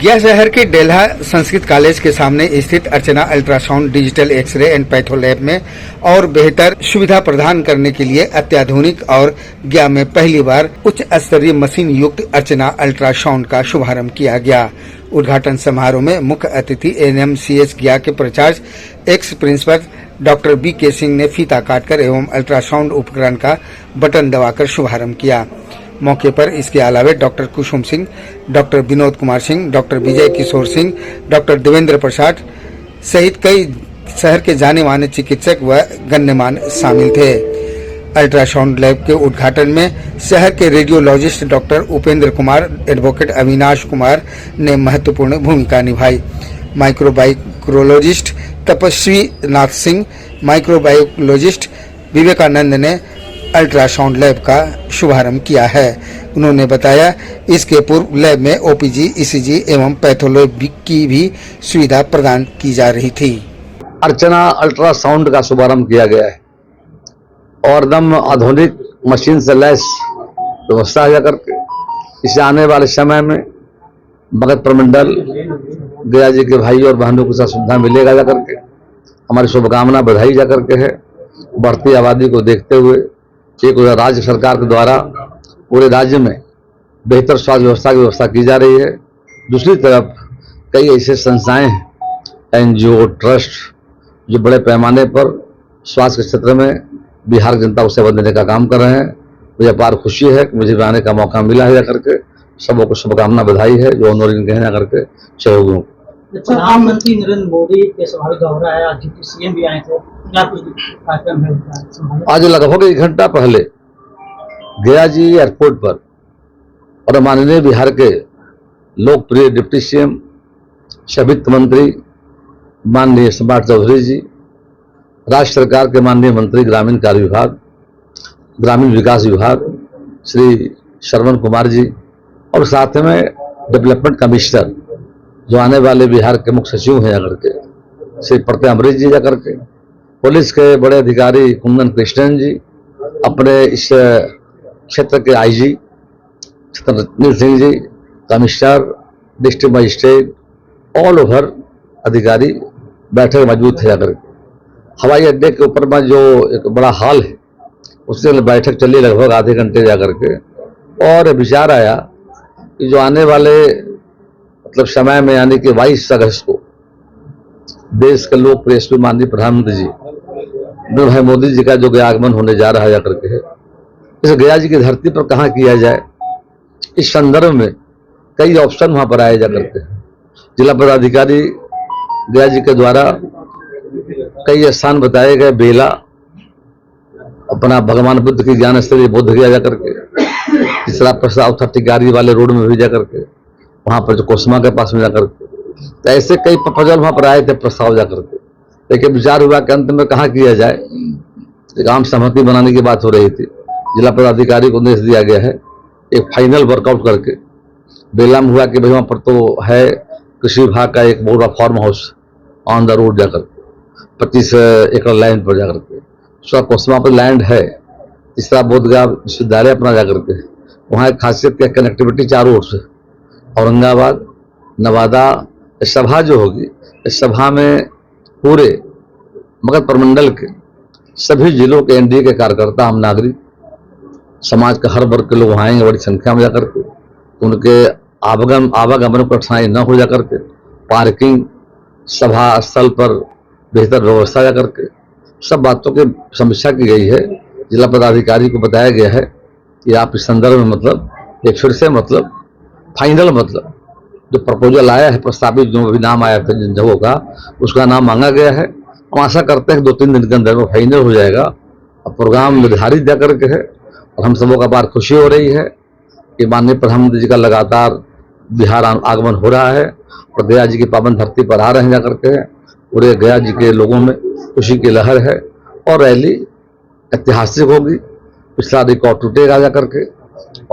यह शहर के डेल्हा संस्कृत कॉलेज के सामने स्थित Archana ultrasound digital xray and patho lab में और बेहतर सुविधा प्रदान करने के लिए अत्याधुनिक और गया में पहली बार उच्च स्तरीय मशीन युक्त अर्चना अल्ट्रासाउंड का शुभारंभ किया गया। उद्घाटन समारोह में मुख्य अतिथि एनएमसीएच गया के प्राचार्य एक्स प्रिंसिपल डॉक्टर बी के सिंह ने फीता काटकर एवं अल्ट्रासाउंड उपकरण का बटन दबाकर शुभारंभ किया। मौके पर इसके अलावा डॉक्टर कुसुम सिंह, डॉक्टर विनोद कुमार सिंह, डॉक्टर विजय किशोर सिंह, डॉक्टर देवेंद्र प्रसाद सहित कई शहर के जाने माने चिकित्सक व गण्यमान्य शामिल थे। अल्ट्रासाउंड लैब के उद्घाटन में शहर के radiologist doctor Upendra Kumar, advocate Avinash Kumar ने महत्वपूर्ण भूमिका निभाई। माइक्रोबायोलॉजिस्ट तपस्वी नाथ सिंह, माइक्रोबायोलॉजिस्ट विवेकानंद ने अल्ट्रासाउंड लैब का शुभारंभ किया है। उन्होंने बताया इसके पूर्व लैब में ओपीजी, ईसीजी एवं पैथोलॉजी की भी सुविधा प्रदान की जा रही थी। अर्चना अल्ट्रासाउंड का शुभारंभ किया गया है और एकदम आधुनिक मशीन से लैस व्यवस्था है करके इसे आने वाले समय में मगध प्रमंडल गया जी के भाई और बहनों को सुविधा मिलेगा जा करके हमारी शुभकामना बधाई जा करके है। बढ़ती आबादी को देखते हुए एक राज्य सरकार के द्वारा पूरे राज्य में बेहतर स्वास्थ्य व्यवस्था की व्यवस्था की जा रही है। दूसरी तरफ कई ऐसे संस्थाएं हैं, एनजीओ, ट्रस्ट जो बड़े पैमाने पर स्वास्थ्य के क्षेत्र में बिहार की जनता को सेवा देने का काम कर रहे हैं। मुझे अपार खुशी है कि मुझे आने का मौका मिला है करके सबों को शुभकामना बधाई है जो ऑनरिंग कहना करके सहयोगियों। प्रधानमंत्री नरेंद्र मोदी के स्वाभाविक दौरा है, आज सीएम भी आए थे, क्या कुछ कार्यक्रम है? आज लगभग 1 घंटा पहले गया जी एयरपोर्ट पर और माननीय बिहार के लोकप्रिय डिप्टी सीएम सह वित्त मंत्री माननीय सम्राट चौधरी जी, राज्य सरकार के माननीय मंत्री ग्रामीण कार्य विभाग, ग्रामीण विकास विभाग श्री श्रवण कुमार जी और साथ में डेवलपमेंट कमिश्नर जो आने वाले बिहार के मुख्य सचिव हैं जाकर के श्री प्रत्यय अमृत जी जाकर के, पुलिस के बड़े अधिकारी कुंदन कृष्णन जी, अपने इस क्षेत्र के IG Satyanil Singh ji, commissioner, district magistrate, all over अधिकारी बैठक मौजूद थे जाकर के। हवाई अड्डे के ऊपर में जो एक बड़ा हॉल है उससे बैठक चली लगभग आधे घंटे जाकर के और विचार आया कि जो आने वाले समय में यानी कि 22 अगस्त को देश के लोकप्रिय माननीय प्रधानमंत्री जी नरेंद्र भाई मोदी जी का जो गया आगमन होने जा रहा है जाकर के है, इस गया जी की धरती पर कहाँ किया जाए, इस संदर्भ में कई ऑप्शन वहां पर आए जाकर के जिला पदाधिकारी गया जी के द्वारा कई स्थान बताए गए। बेला अपना भगवान बुद्ध की ज्ञान स्थली बोध गया जाकर के, तीसरा प्रस्ताव था टिकारी वाले रोड में भी जाकर के, वहां पर जो कोसमा के पास में जाकर के, तो ऐसे कई प्रपोजल वहां पर आए थे प्रस्ताव जाकर के, लेकिन विचार हुआ कि अंत में कहाँ किया जाए। एक आम सहमति बनाने की बात हो रही थी। जिला पदाधिकारी को निर्देश दिया गया है एक फाइनल वर्कआउट करके बेला में हुआ कि भाई वहां पर तो है कृषि विभाग का एक बहुत बड़ा farm house on the road जाकर 25 एकड़ लैंड पर जाकर के, दूसरा कोसमा पर लैंड है, तीसरा बोधगया विश्वविद्यालय अपना जाकर के, वहाँ एक खासियत क्या कनेक्टिविटी चारों ओर से, औरंगाबाद, नवादा, सभा जो होगी इस सभा में पूरे मगध प्रमंडल के सभी जिलों के एनडीए के कार्यकर्ता, हम नागरिक, समाज के हर वर्ग के लोग वहाँ आएंगे बड़ी संख्या में जाकर के, उनके आवागमन को कठिनाई न हो जाकर के, पार्किंग, सभा स्थल पर बेहतर व्यवस्था जाकर के सब बातों की समीक्षा की गई है। जिला पदाधिकारी को बताया गया है कि आप इस संदर्भ में मतलब एक फिर से मतलब फाइनल मतलब जो प्रपोजल आया है, प्रस्तावित जो भी नाम आया था जिन जगहों का, उसका नाम मांगा गया है। हम आशा करते हैं 2-3 दिन के अंदर में फाइनल हो जाएगा और प्रोग्राम निर्धारित जाकर के है। और हम सबों का बार खुशी हो रही है कि माननीय प्रधानमंत्री जी का लगातार बिहार आगमन हो रहा है और गया जी की पावन धरती पर आ रहे हैं जाकर के। पूरे गया जी के लोगों में खुशी की लहर है और रैली ऐतिहासिक होगी, पिछला रिकॉर्ड टूटेगा जाकर के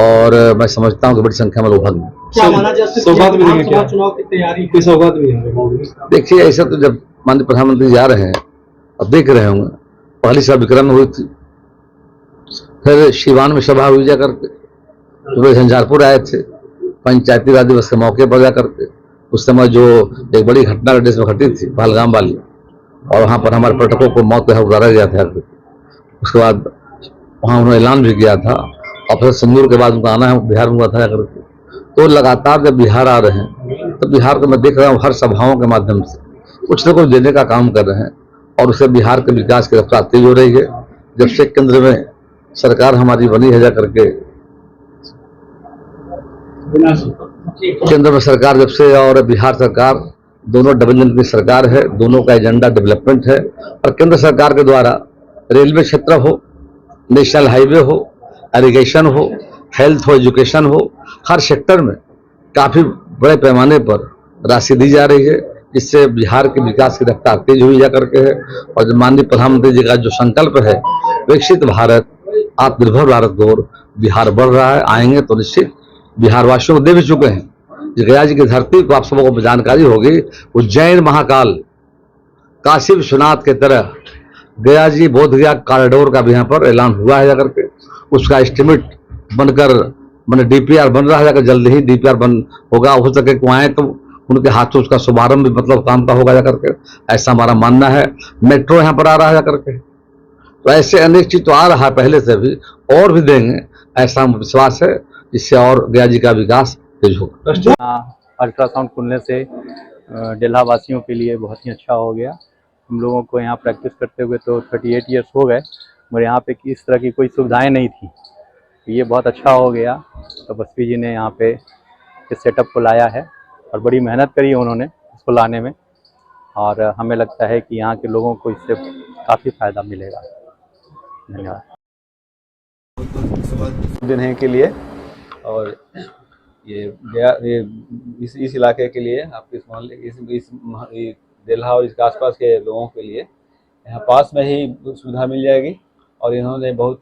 और मैं समझता हूँ कि बड़ी संख्या में लोग भाग चुनाव की तैयारी भी देखिए ऐसा तो जब माननीय प्रधानमंत्री जा रहे हैं अब देख रहे होंगे, पहली सभा विक्रम में हुई थी, फिर शिवान में सभा हुई जाकर के, झंझारपुर आए थे पंचायती राज दिवस के मौके पर जाकर के, उस समय जो एक बड़ी घटना देश में घटी थी पहलगाम वाली, और वहाँ पर हमारे पर्यटकों को मौत के उतारा गया था। उसके बाद वहाँ उन्होंने ऐलान भी किया था, और फिर सिंदूर के बाद उनका आना है बिहार में हुआ था करके। तो लगातार जब बिहार आ रहे हैं तो बिहार को मैं देख रहा हूँ हर सभाओं के माध्यम से कुछ न कुछ देने का काम कर रहे हैं, और उससे बिहार के विकास की रफ्तार तेज हो रही है। जब से केंद्र में सरकार हमारी बनी है, जा करके केंद्र में सरकार जब से और बिहार सरकार दोनों डबल इंजन की सरकार है, दोनों का एजेंडा डेवलपमेंट है। और केंद्र सरकार के द्वारा रेलवे क्षेत्र हो, नेशनल हाईवे हो, इरिगेशन हो, हेल्थ हो, एजुकेशन हो, हर सेक्टर में काफी बड़े पैमाने पर राशि दी जा रही है, जिससे बिहार के विकास की रफ्तार तेज हुई जा करके है। और जो माननीय प्रधानमंत्री जी का जो संकल्प है विकसित भारत आत्मनिर्भर भारत की ओर बिहार बढ़ रहा है। आएंगे तो निश्चित बिहार वासियों को दे भी चुके हैं। गया जी की धरती को आप सबको जानकारी होगी, उज्जैन महाकाल काशी विश्वनाथ के तरह गया जी बोध गया कॉरिडोर का भी यहाँ पर ऐलान हुआ है जाकर के। उसका एस्टिमेट बनकर मैंने डीपीआर बन रहा है, जाकर जल्द ही डीपीआर बन होगा। हो सके को आए तो उनके हाथों उसका शुभारंभ भी मतलब काम का होगा जाकर के, ऐसा हमारा मानना है। मेट्रो यहाँ पर आ रहा है जाकर के, तो ऐसे अनेक चीज तो आ रहा है पहले से भी, और भी देंगे ऐसा विश्वास है। इससे और गया जी का विकास तेज होगा। अल्ट्रासाउंड खुलने से डेल्हा वासियों के लिए बहुत ही अच्छा हो गया। हम लोगों को यहाँ प्रैक्टिस करते हुए तो 38 ईयर्स हो गए, मगर यहाँ पे इस तरह की कोई सुविधाएं नहीं थी। ये बहुत अच्छा हो गया। तो बस्पी जी ने यहाँ पे इस सेटअप को लाया है और बड़ी मेहनत करी है उन्होंने इसको लाने में, और हमें लगता है कि यहाँ के लोगों को इससे काफ़ी फ़ायदा मिलेगा। धन्यवाद। दिन है के लिए, और ये इस इलाके के लिए, आपके इस मोहल्ले इस डेल्हा और इसके आसपास के लोगों के लिए यहाँ पास में ही सुविधा मिल जाएगी। और इन्होंने बहुत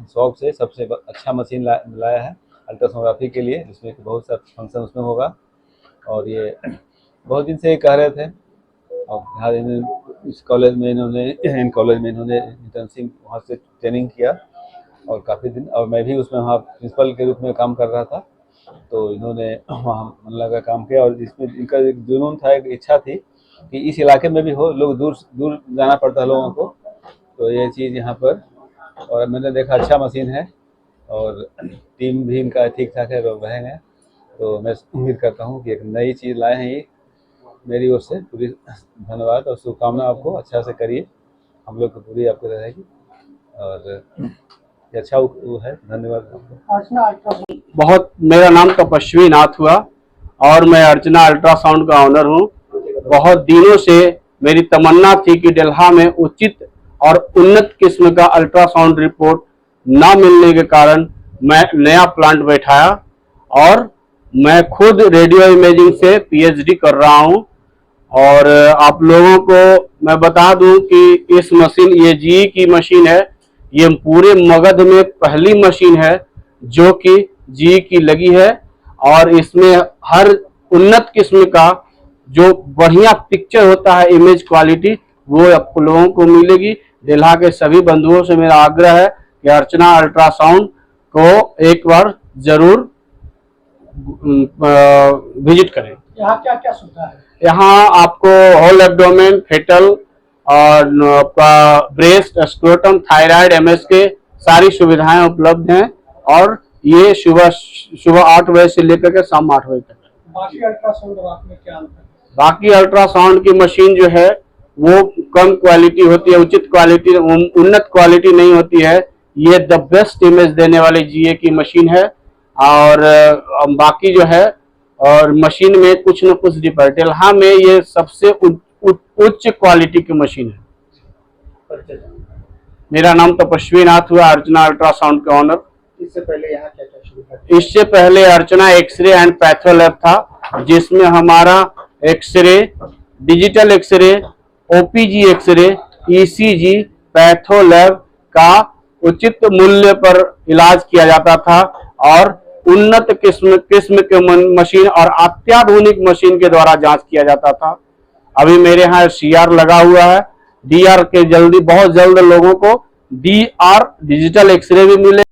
शौक से सबसे अच्छा मशीन लाया है अल्ट्रासोनोग्राफी के लिए, जिसमें कि बहुत सा फंक्शन उसमें होगा। और ये बहुत दिन से कह रहे थे, और यहाँ इस कॉलेज में इन्होंने इंटर्नशिप वहाँ से ट्रेनिंग किया, और काफ़ी दिन, और मैं भी उसमें वहाँ प्रिंसिपल के रूप में काम कर रहा था। तो इन्होंने वहाँ मन लगा काम किया, और इसमें इनका एक जुनून था, एक इच्छा थी कि इस इलाके में भी हो। लोग दूर दूर जाना पड़ता है लोगों को, तो ये चीज़ यहाँ पर, और मैंने देखा अच्छा मशीन है, और टीम भी इनका ठीक ठाक है, लोग रहेंगे। तो मैं उम्मीद करता हूँ कि एक नई चीज़ लाए हैं ये। मेरी ओर से पूरी धन्यवाद और शुभकामना, आपको अच्छा से करिए, हम लोग को पूरी आपको रहेगी, और ये अच्छा वो है। धन्यवाद आपको। बहुत, मेरा नाम तपस्वी नाथ हुआ और मैं अर्चना अल्ट्रासाउंड का ऑनर हूँ। बहुत दिनों से मेरी तमन्ना थी कि डेल्हा में उचित और उन्नत किस्म का अल्ट्रासाउंड रिपोर्ट ना मिलने के कारण मैं नया प्लांट बैठाया, और मैं खुद रेडियो इमेजिंग से पीएचडी कर रहा हूँ। और आप लोगों को मैं बता दूं कि इस मशीन, ये जीई की मशीन है, ये पूरे मगध में पहली मशीन है जो कि जीई की लगी है, और इसमें हर उन्नत किस्म का जो बढ़िया पिक्चर होता है, इमेज क्वालिटी, वो आप लोगों को मिलेगी। डेल्हा के सभी बंधुओं से मेरा आग्रह है कि अर्चना अल्ट्रासाउंड को एक बार जरूर विजिट करें। यहाँ क्या क्या सुविधा है? यहाँ आपको होल एब्डोमेन, फेटल और आपका ब्रेस्ट, स्क्रोटम, थायराइड, एमएसके सारी सुविधाएं उपलब्ध हैं, और ये सुबह 8 बजे से लेकर के शाम 8 बजे तक। बाकी अल्ट्रासाउंड में क्या अंतर है? बाकी अल्ट्रासाउंड की मशीन जो है वो कम क्वालिटी होती है, उचित क्वालिटी, उन्नत क्वालिटी नहीं होती है। ये द बेस्ट इमेज देने वाली जीए की मशीन है, और बाकी जो है और मशीन में कुछ न कुछ डिफरेंट। डेल्हा में ये सबसे उच्च क्वालिटी की मशीन है। मेरा नाम तपस्वी नाथ हुआ, अर्चना अल्ट्रासाउंड का ऑनर। इससे पहले यहाँ क्या क्या शुरू था? इससे पहले Archana x ray and patho lab था, जिसमें हमारा x ray, digital x ray, OPG x ray, ECG, patho lab का उचित मूल्य पर इलाज किया जाता था, और उन्नत किस्म के मशीन और अत्याधुनिक मशीन के द्वारा जांच किया जाता था। अभी मेरे यहाँ सीआर लगा हुआ है, डीआर के बहुत जल्द लोगों को डीआर डिजिटल एक्सरे भी मिले।